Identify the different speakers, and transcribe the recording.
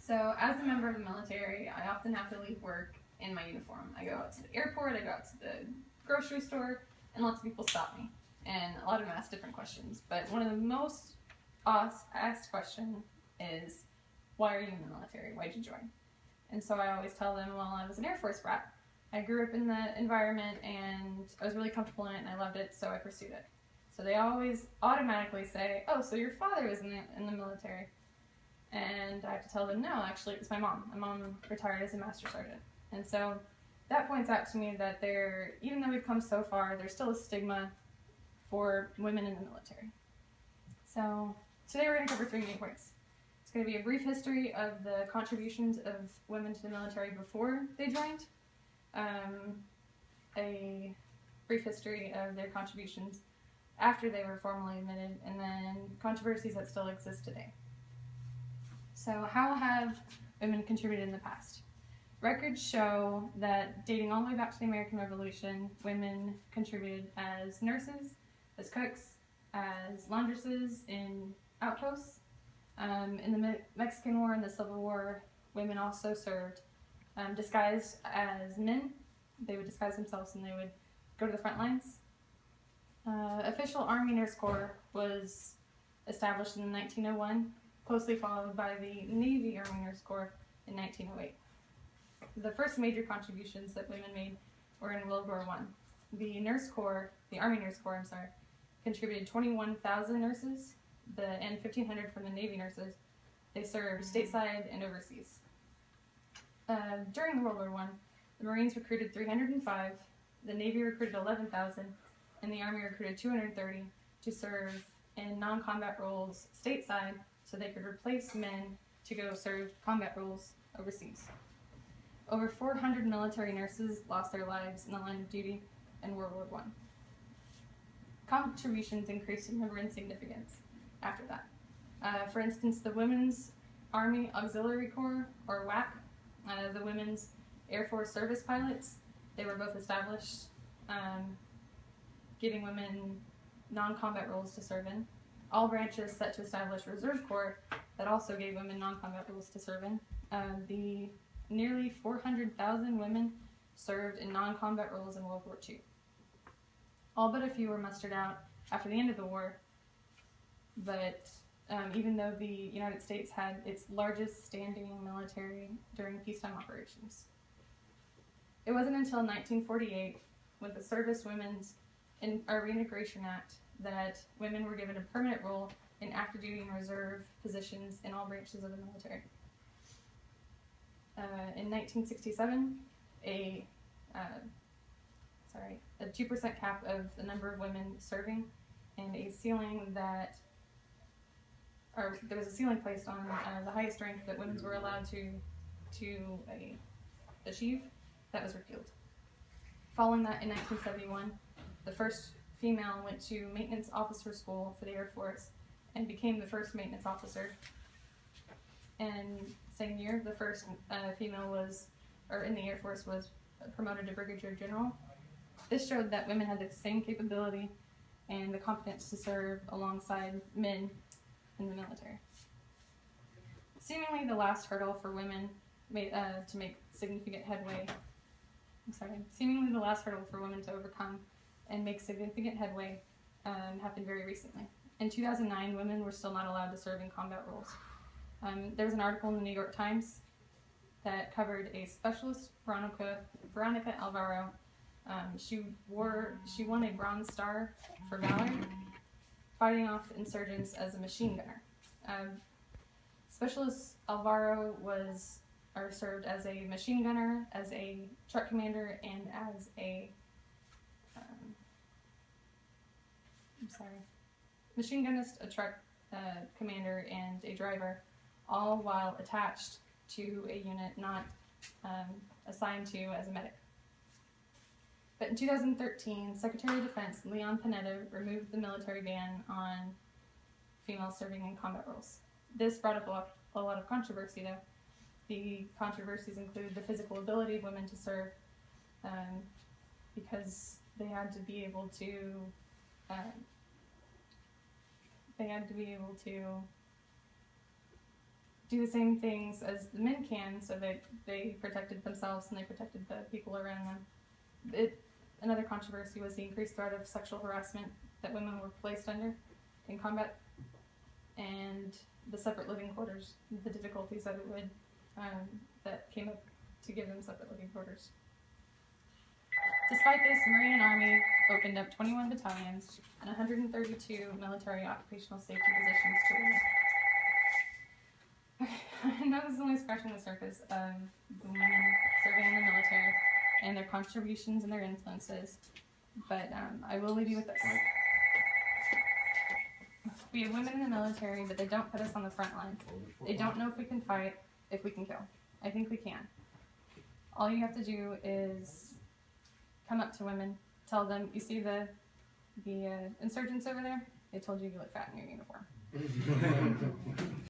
Speaker 1: So as a member of the military, I often have to leave work in my uniform. I go out to the airport, I go out to the grocery store, and lots of people stop me. And a lot of them ask different questions. But one of the most asked questions is, why are you in the military? Why'd you join? And so I always tell them, well, I was an Air Force brat. I grew up in the environment and I was really comfortable in it and I loved it, so I pursued it. So they always automatically say, oh, so your father was in the military. And I have to tell them, no, actually it was my mom. My mom retired as a master sergeant. And so that points out to me that even though we've come so far, there's still a stigma for women in the military. So today we're going to cover 3 main points. It's going to be a brief history of the contributions of women to the military before they joined, a brief history of their contributions after they were formally admitted, and then controversies that still exist today. So how have women contributed in the past? Records show that dating all the way back to the American Revolution, women contributed as nurses, as cooks, as laundresses in outposts. In the Mexican War and the Civil War, women also served disguised as men. They would disguise themselves and they would go to the front lines. Official Army Nurse Corps was established in 1901, closely followed by the Navy Army Nurse Corps in 1908. The first major contributions that women made were in World War I. The Army Nurse Corps, contributed 21,000 nurses, and 1,500 from the Navy nurses. They served stateside and overseas. During World War I, the Marines recruited 305, the Navy recruited 11,000, and the Army recruited 230 to serve in non-combat roles stateside so they could replace men to go serve combat roles overseas. Over 400 military nurses lost their lives in the line of duty in World War I. Contributions increased in number and significance after that. For instance, the Women's Army Auxiliary Corps, or WAC, the Women's Air Force Service Pilots, they were both established, giving women non-combat roles to serve in. All branches set to establish Reserve Corps that also gave women non-combat roles to serve in. The nearly 400,000 women served in non-combat roles in World War II. All but a few were mustered out after the end of the war, but even though the United States had its largest standing military during peacetime operations. It wasn't until 1948, with the Service Women's Reintegration Act, that women were given a permanent role in active duty and reserve positions in all branches of the military. In 1967, a 2% cap of the number of women serving, and a ceiling there was a ceiling placed on the highest rank that women were allowed to achieve, that was repealed. Following that, in 1971, the first female went to maintenance officer school for the Air Force and became the first maintenance officer. And same year, the first female in the Air Force was promoted to Brigadier General. This showed that women had the same capability and the competence to serve alongside men in the military. Seemingly the last hurdle for women to make significant headway, seemingly the last hurdle for women to overcome and make significant headway happened very recently. In 2009, women were still not allowed to serve in combat roles. There was an article in the New York Times that covered a specialist, Veronica Alvaro. She won a Bronze Star for valor, fighting off insurgents as a machine gunner. Specialist Alvaro served as a machine gunner, as a truck commander, and as a machine gunist, a truck commander, and a driver, all while attached to a unit not assigned to as a medic. But in 2013, Secretary of Defense Leon Panetta removed the military ban on females serving in combat roles. This brought up a lot of controversy, though. The controversies include the physical ability of women to serve, because they had to be able to do the same things as the men can, so that they protected themselves and they protected the people around them. Another controversy was the increased threat of sexual harassment that women were placed under in combat, and the separate living quarters, the difficulties that it would that came up to give them separate living quarters. Despite this, Marine and Army opened up 21 battalions and 132 military occupational safety positions to women. I know this is only scratching the surface of the women serving in the military and their contributions and their influences, but I will leave you with this. We have women in the military, but they don't put us on the front line. They don't know if we can fight, if we can kill. I think we can. All you have to do is come up to women, tell them, you see the insurgents over there? They told you you look fat in your uniform.